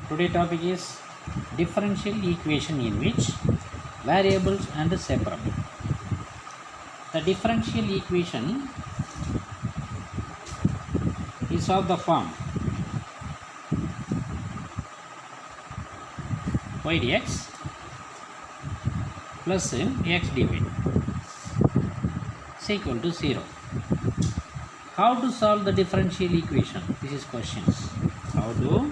Today topic is differential equation in which variables and separable. The differential equation is of the form y dx plus x dy is equal to 0. How to solve the differential equation? This is question. How to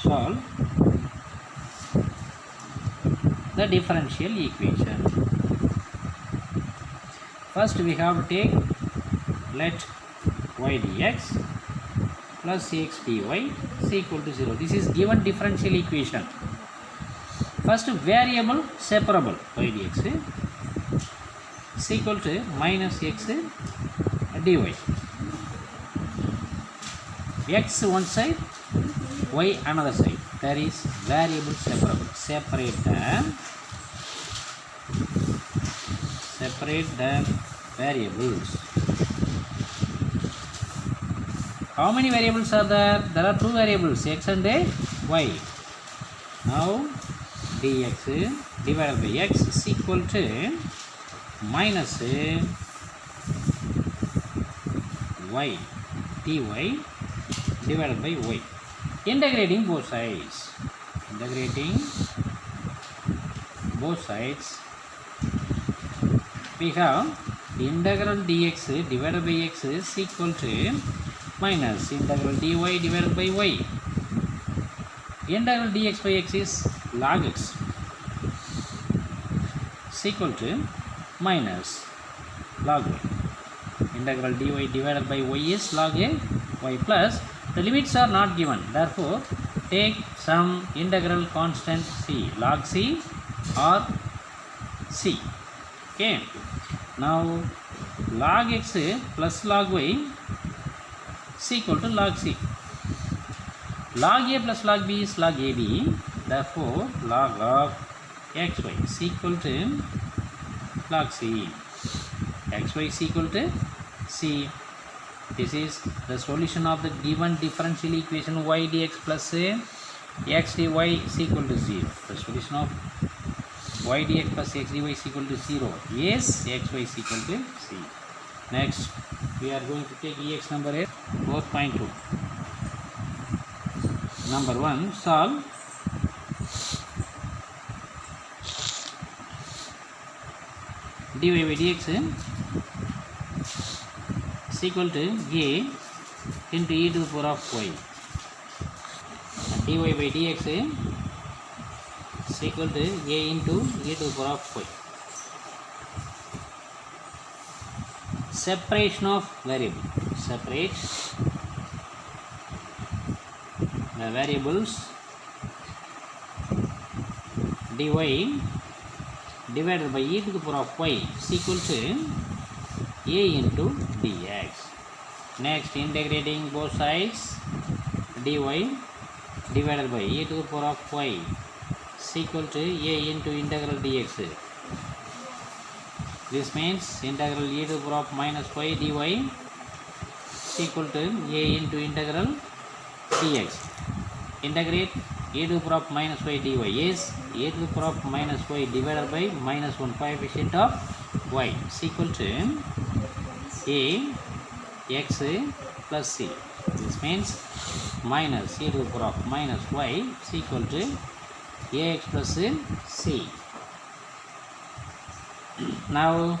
solve the differential equation? First we have to take let y dx plus x dy is equal to 0. This is given differential equation. First variable separable y dx is equal to minus x dy. X one side, y another side. There is variable separable. Separate the variables. How many variables are there? There are two variables, x and y. Now dx divided by x is equal to minus y dy divided by y. Integrating both sides. We have integral dx divided by x is equal to minus integral dy divided by y. Integral dx by x is log x is equal to minus log y. Integral dy divided by y is log a y plus the limits are not given, therefore take some integral constant c, log c or c. Okay, now log x plus log y is equal to log c. Log a plus log b is log ab, therefore log of xy is equal to log c. Xy is equal to c. This is the solution of the given differential equation y dx plus x dy is equal to 0. The solution of y dx plus x dy is equal to 0 is xy is equal to c. Next, we are going to take ex number 4.2. Number 1, solve dy by dx is equal to a into e to the power of y. Dy by dx is equal to a into e to the power of y. Separation of variable. Separate the variables dy divided by e to the power of y is equal to a into dx. Next, integrating both sides, dy divided by e to the power of y is equal to a into integral dx. This means integral e to the power of minus y dy is equal to a into integral dx. Integrate e to the power of minus y dy is a to the power of minus y divided by minus 1 coefficient of y is equal to a x plus c. This means minus e to the power of minus y is equal to ax plus c. Now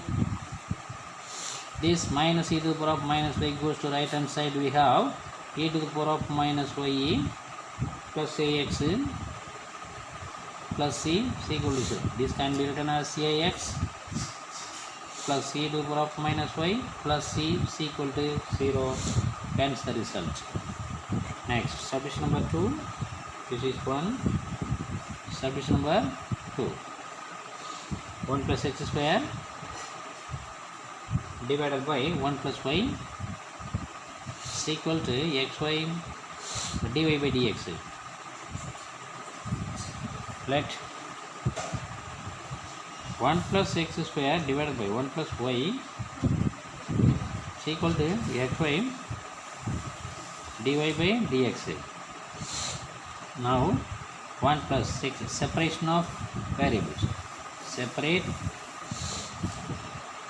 this minus e to the power of minus y goes to right hand side. We have e to the power of minus y plus ax plus c is equal to 0. This can be written as ax plus e to the power of minus y plus c is equal to 0. Hence the result. Next, subdivision number 2. This is 1. Subdivision number 2. 1 plus x square divided by 1 plus y is equal to xy dy by dx. Let 1 plus x square divided by 1 plus y is equal to xy dy by dx. Now 1 plus 6, separation of variables. Separate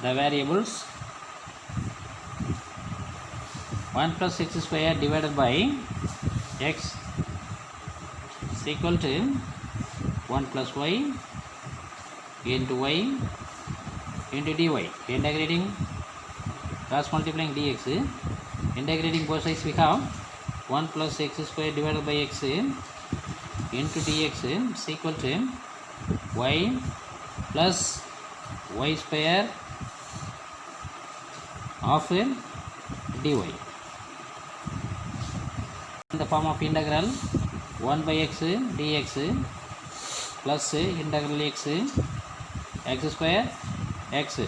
the variables. 1 plus x square divided by x is equal to 1 plus y into y into dy. Integrating, cross multiplying dx. Integrating both sides, we have 1 plus x square divided by x into dx is equal to y plus y square of dy. In the form of integral 1 by x dx plus integral x square x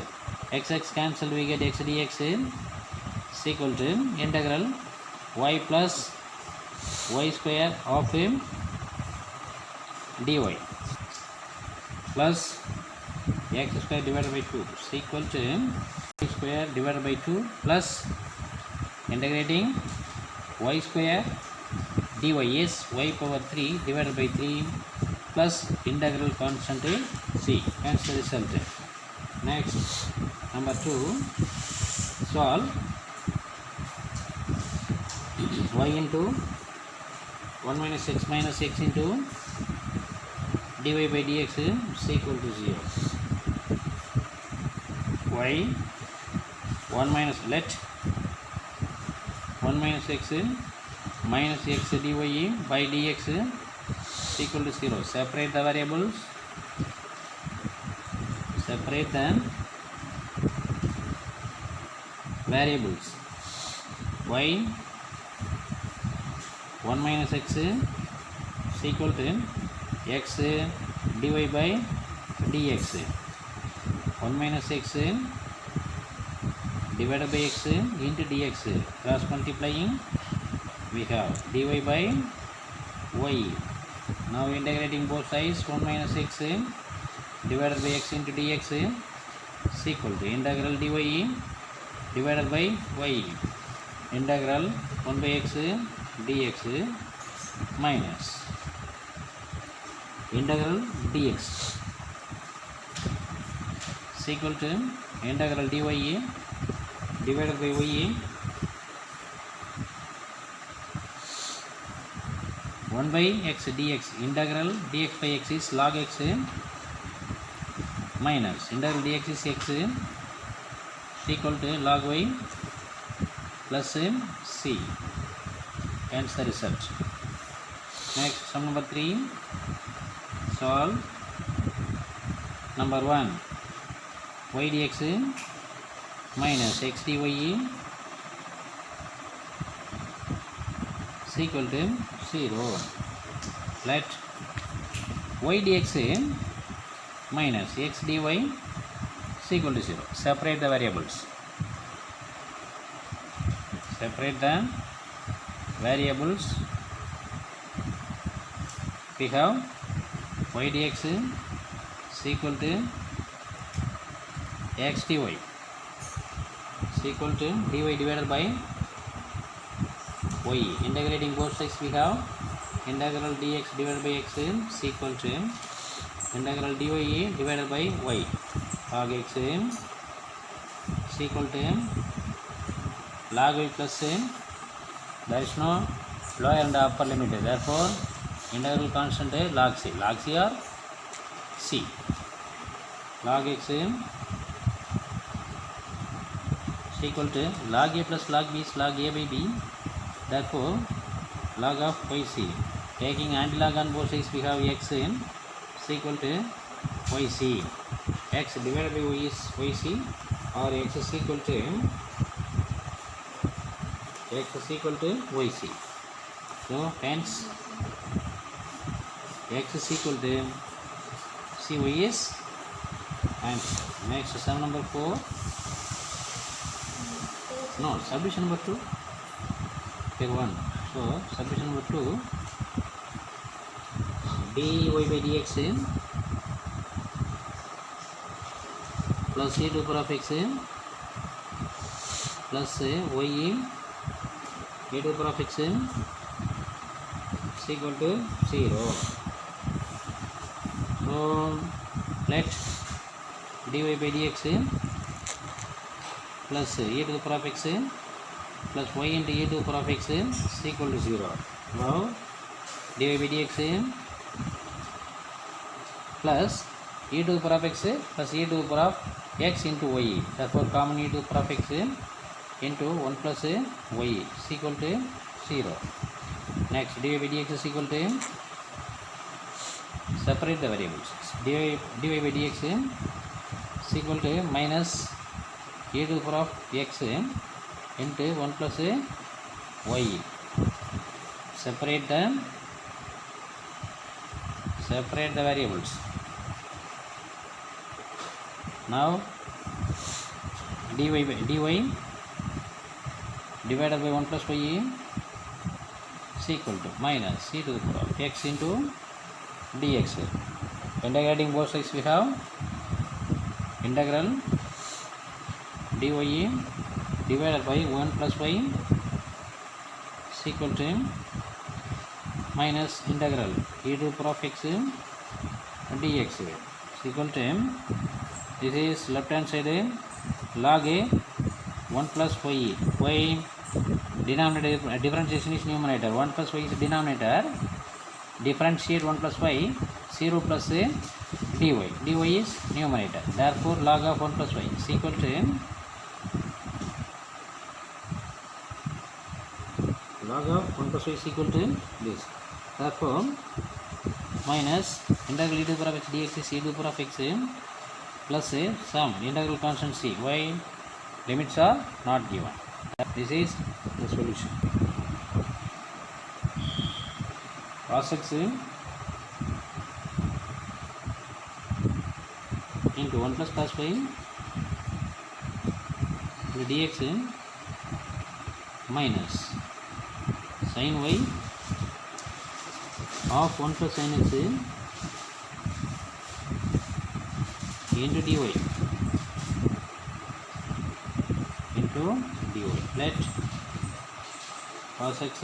cancel, we get x dx is equal to integral y plus y square of dy plus x square divided by 2 is equal to y square divided by 2 plus integrating y square dy is y power 3 divided by 3 plus integral constant c. Hence the result. Next, number 2, solve y into 1 minus x into dy by dx is equal to 0. Y 1 minus, let 1 minus x minus x dy by dx is equal to 0. Separate the variables. Separate the variables. Y 1 minus x is equal to x dy by dx. 1 minus x divided by x into dx. Cross multiplying, we have dy by y. Now integrating both sides, 1 minus x divided by x into dx is equal to integral dy divided by y. Integral 1 by x dx minus integral dx is equal to integral dy divided by y 1 by x dx. Integral dx by x is log x minus integral dx is x is equal to log y plus c. Hence the result. Next, sum number 3, solve number 1 y dx minus x dy is equal to 0. Let y dx minus x dy is equal to 0. Separate the variables. Separate the variables. We have y dx is equal to x dy is equal to dy divided by y. Integrating both sides, we have integral dx divided by x is equal to integral dy divided by y. Log x is equal to log y plus there is no lower and upper limit, therefore integral constant log c. Log c or c. Log x is equal to log a plus log b is log a by b, therefore log of yc. Taking antilog on both sides, we have x is equal to yc. X divided by y is yc, or x is equal to yc. So hence x is equal to cy is answer. Next, sum number 4. No, subdivision number 2. Here 1. So subdivision number 2. dy by dx plus a to the power of x plus y a to the power of x is equal to 0. So let dy by dx plus e to the power of x plus y into e to the power of x is equal to 0. Now dy by dx plus e to the power of x plus e to the power of x into y. Therefore common e to the power of x into 1 plus y is equal to 0. Next dy by dx is equal to, separate the variables. dy by dx is equal to minus e to the power of x into 1 plus y. Separate the variables. Now dy divided by 1 plus y is equal to minus e to the power of x into dx. Integrating both sides, we have integral dy divided by 1 plus y is equal to minus integral e to the power of x dx is equal to, this is left hand side log a 1 plus y denominator, differentiation is numerator, 1 plus y is denominator, differentiate 1 plus y, 0 plus dy is numerator, therefore log of 1 plus y is equal to log of 1 plus y is equal to this. Therefore minus integral e to the power of x dx is e to the power of x plus sum integral constant c, y limits are not given. This is the solution. Cos x into 1 plus cos y into dx minus sin y of 1 plus sin x into dy into dy. Let cos x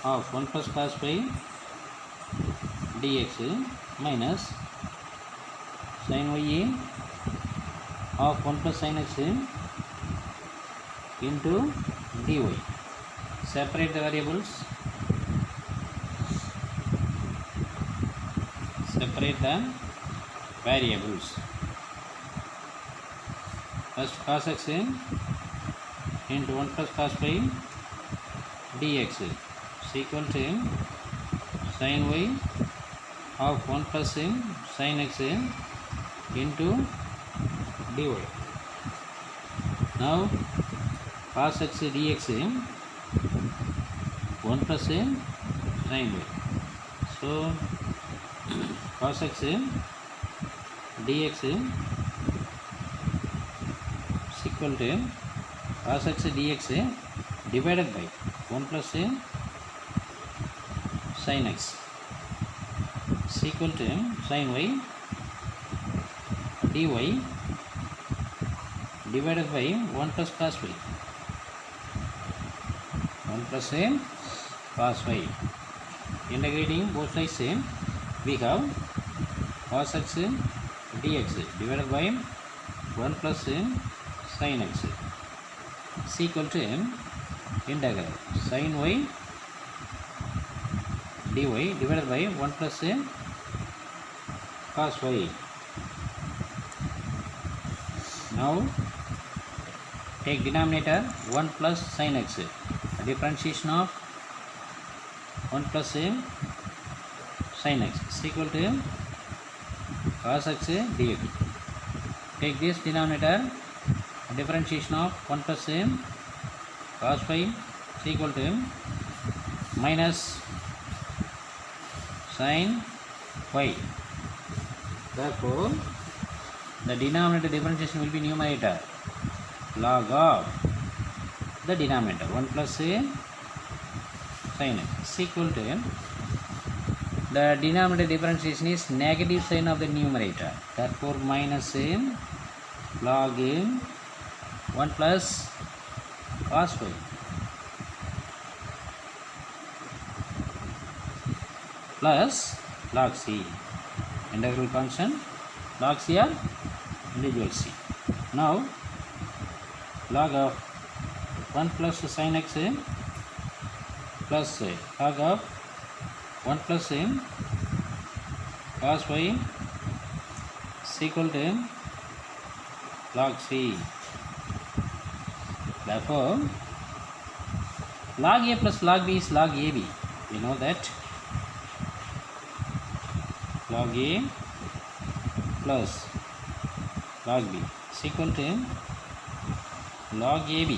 of 1 plus cos y dx minus sin y of 1 plus sin x into dy. Separate the variables. Separate the variables. First cos x into 1 plus cos y dx is equal to sin y of 1 plus sin x into dy. Now cos x dx 1 plus sin y. So cos x dx is equal to cos x dx divided by 1 plus sin x is equal to sin y dy divided by 1 plus cos y. 1 plus cos y. Integrating both sides, we have cos x dx divided by 1 plus sin x is equal to integral sin y dy divided by 1 plus cos y. Now take denominator 1 plus sin x, differentiation of 1 plus sin x is equal to cos x dx. Take this denominator, differentiation of 1 plus cos y is equal to minus sin y. Therefore the denominator differentiation will be numerator, log of the denominator 1 plus sin x is equal to, the denominator differentiation is negative sign of the numerator, therefore minus log 1 plus cos y plus log c. Integral function log c or individual c. Now log of 1 plus sin x plus log of 1 plus cos y is equal to log c. Therefore, log a plus log b is log ab. We know that log a plus log b is equal to log ab.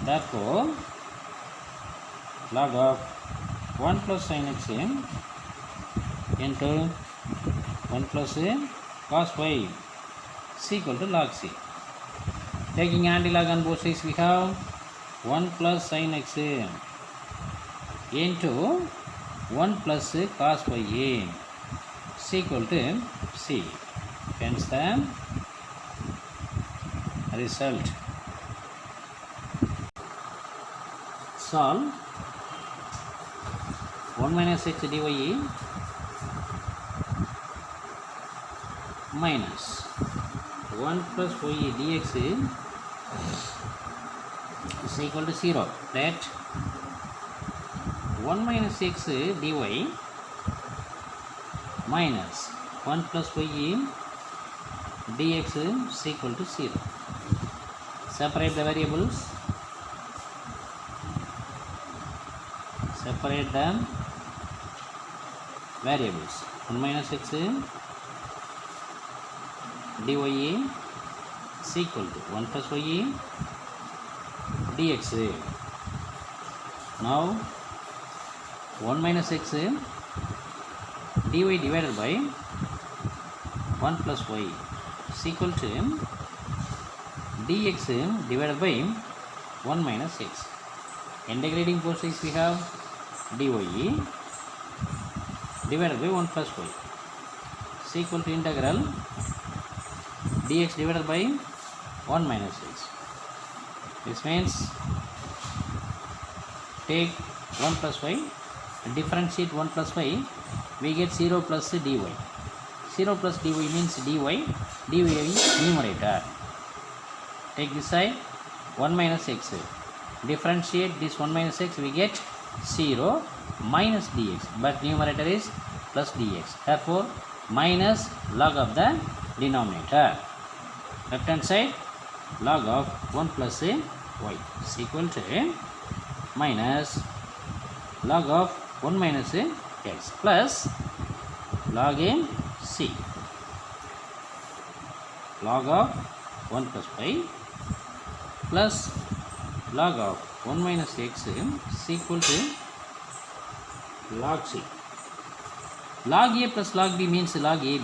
Therefore, log of 1 plus sin x into 1 plus cos y is equal to log c. Taking antilog on both sides, we have 1 plus sin x into 1 plus cos y is equal to c. Hence the result. Solve 1 minus x dy minus 1 plus y dx is equal to 0. Let 1 minus x dy minus 1 plus y dx is equal to 0. Separate the variables. Separate the variables. 1 minus x dy is equal to 1 plus y dx. Now 1 minus x dy divided by 1 plus y is equal to dx divided by 1 minus x. Integrating both sides, we have dy divided by 1 plus y is equal to integral dx divided by 1 minus x. This means take 1 plus y, differentiate 1 plus y, we get 0 plus dy. 0 plus dy means dy is numerator. Take this side 1 minus x, differentiate this 1 minus x, we get 0 minus dx, but numerator is plus dx. Therefore, minus log of the denominator. Left hand side log of 1 plus y is equal to minus log of 1 minus x plus log in c. Log of 1 plus y plus log of 1 minus x is equal to log c. Log a plus log b means log ab.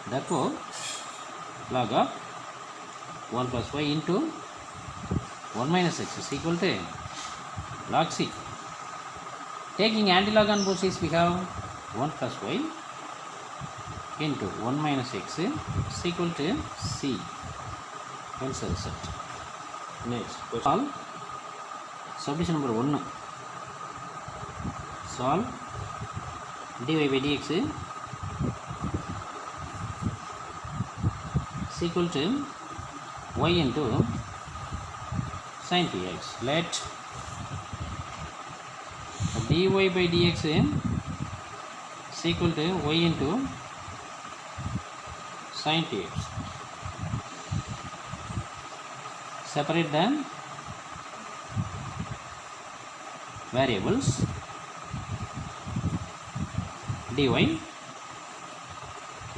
Therefore, log of 1 plus y into 1 minus x is equal to log c. Taking antilog on both sides, we have 1 plus y into 1 minus x is equal to c. Hence the result. Next, solve subdivision number 1. Solve dy by dx is equal to y into sin px. Let dy by dx is equal to y into sin px. Separate the variables. Dy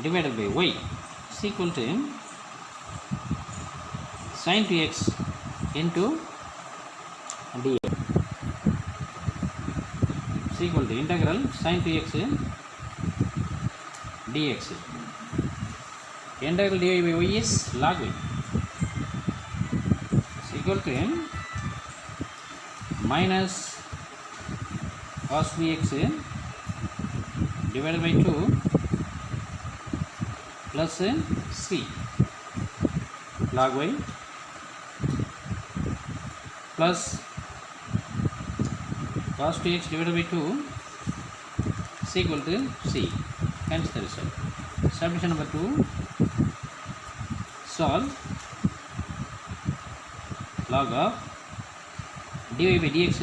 divided by y is equal to sin px into dx is equal to integral sin px dx. Integral dy by y is log y is equal to minus cos bx divided by 2 plus c log y plus cos 2x divided by 2 is is equal to c. Hence the result. Subdivision number 2. Solve log of dy by dx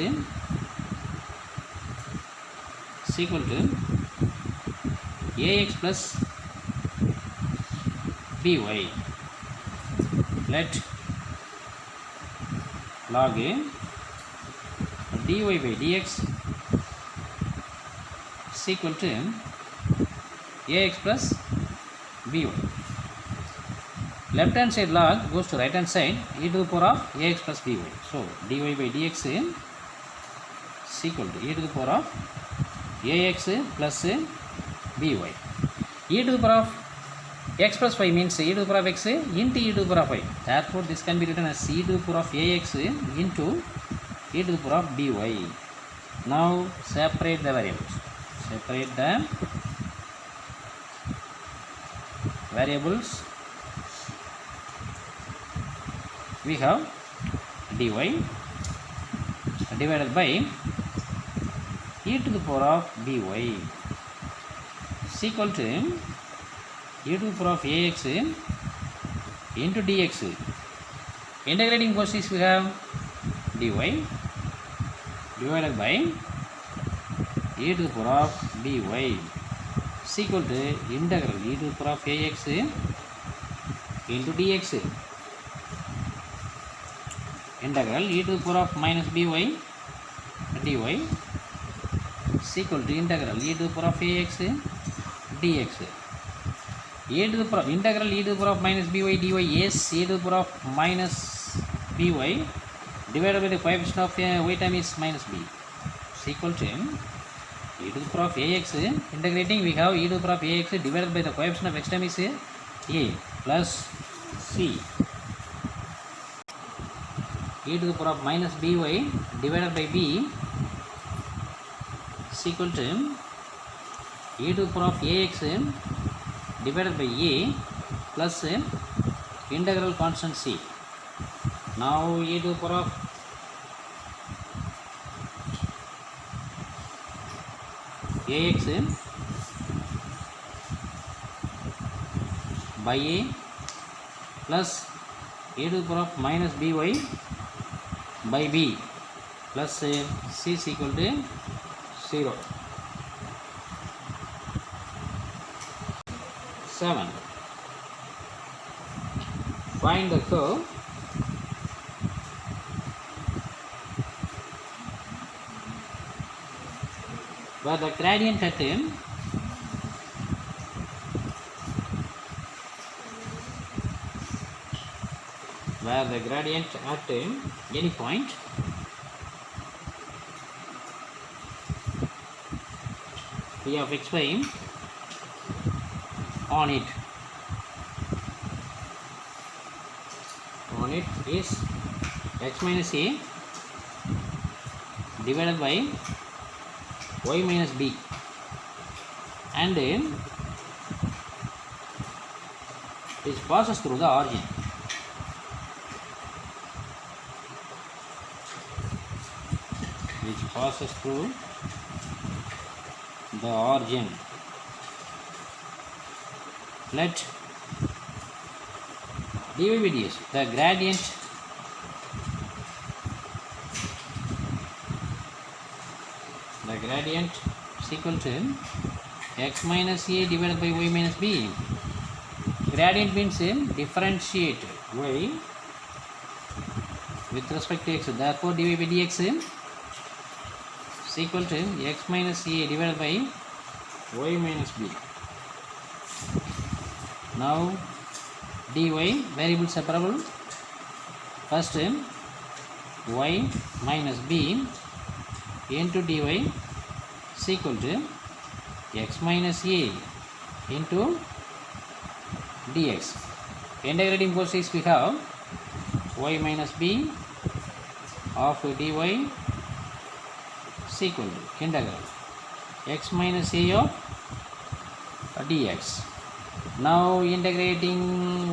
is equal to ax plus by. Let log dy by dx is equal to ax plus by. Left hand side log goes to right hand side, e to the power of ax plus by. So dy by dx is equal to e to the power of ax plus by. E to the power of x plus y means e to the power of x into e to the power of y. Therefore this can be written as e to the power of ax into e to the power of by. Now separate the variables. Separate the variables. We have dy divided by e to the power of by is equal to e to the power of ax into dx. Integrating process we have dy divided by e to the power of by is equal to integral e to the power of ax into dx. Integral e to the power of minus by dy is equal to integral e to the power of ax dx. E to the power integral e to the power of minus by dy is e to the power of minus by divided by the coefficient of y term is minus b is equal to e to the power of ax. Integrating we have e to the power of ax divided by the coefficient of x term is a plus c. E to the power of minus by divided by b is equal to e to the power of ax divided by a plus integral constant c. Now e to the power of ax by a plus e to the power of minus by by b plus c is equal to 0. 7. Find the curve where the gradient at any point p of xy on it is x minus a divided by y minus b, and it passes through the origin. Which passes through the origin. Let dy by dx, the gradient is equal to x minus a divided by y minus b. Gradient means differentiate y with respect to x. Therefore dy by dx is equal to x minus a divided by y minus b. Now dy variable separable. First y minus b into dy is equal to x minus a into dx. Integrating process we have y minus b of dy is equal to integral x minus a of dx. Now integrating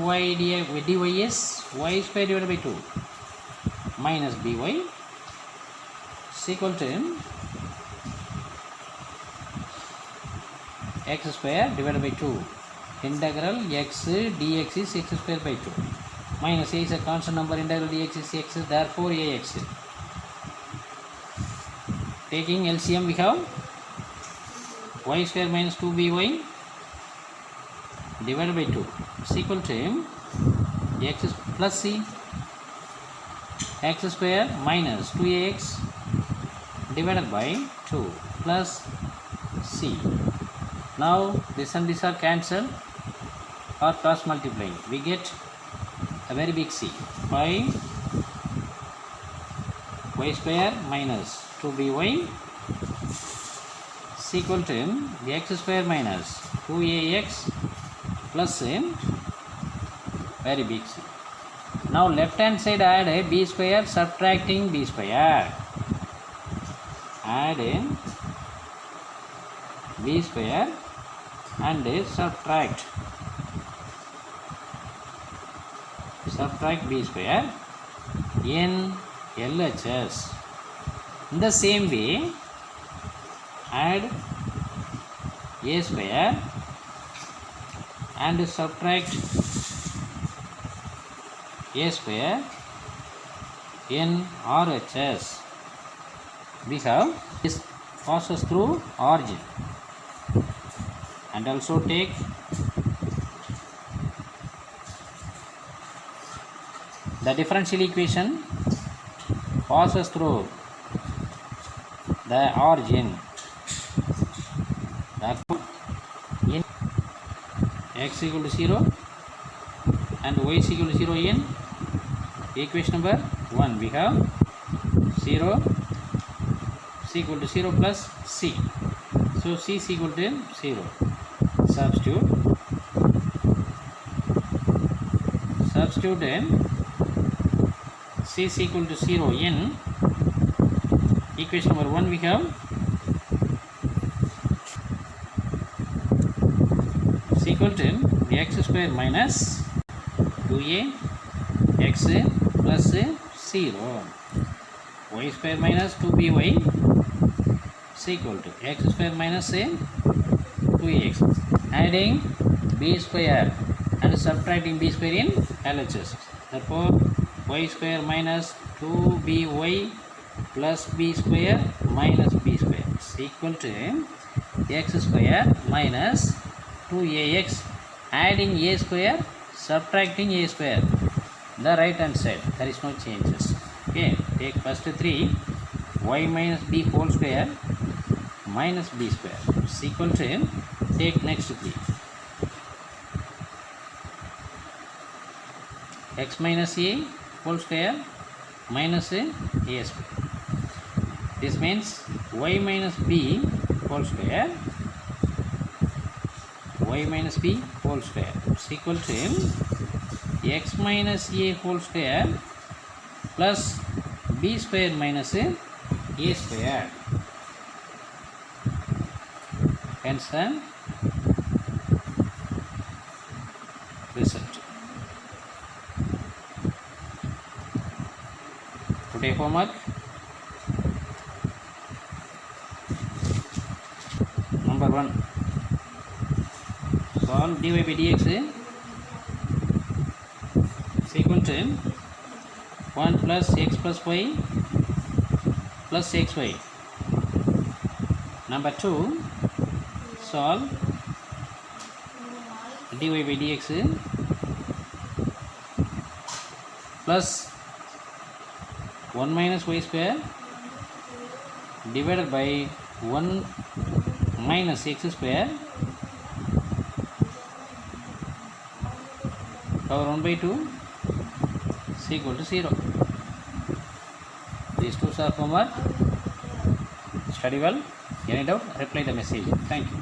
y dy is y square divided by 2 minus by is equal to x square divided by 2. Integral x dx is x square by 2. Minus a is a constant number, integral dx is x, therefore ax. Taking LCM, we have y square minus 2by divided by 2 is equal to x plus c, x square minus 2ax divided by 2 plus c. Now this and this are cancelled or cross multiplying. We get a very big C by y square minus 2by is equal to x square minus 2ax plus very big C. Now left hand side add a b square subtracting b square. Add b square and subtract b square in LHS. In the same way, add a square and subtract a square in RHS. We have this passes through origin, and also take the differential equation passes through the origin. Therefore, in x equal to 0 and y is equal to 0 in equation number 1, we have 0 is equal to 0 plus c. So c is equal to 0. Substitute c is equal to 0 in equation number 1. We have is equal to x square minus 2a x plus 0, y square minus 2by is equal to x square minus 2ax. Adding b square and subtracting b square in LHS. Therefore, y square minus 2by plus b square minus b square is equal to x square minus 2ax. Adding a square, subtracting a square. The right hand side, there is no changes. Okay, take first 3, y minus b whole square minus b square is equal to, take next 3, x minus a whole square minus a square. This means y minus b whole square is equal to x minus a whole square plus b square minus a square. Hence the result. Today homework number 1. Solve dy by dx is equal to 1 plus x plus y plus xy. Number 2, solve dy by dx plus 1 minus y square divided by 1 minus x square power 1 by 2 is equal to 0. These two are homework. Study well. Any doubt, reply the message. Thank you.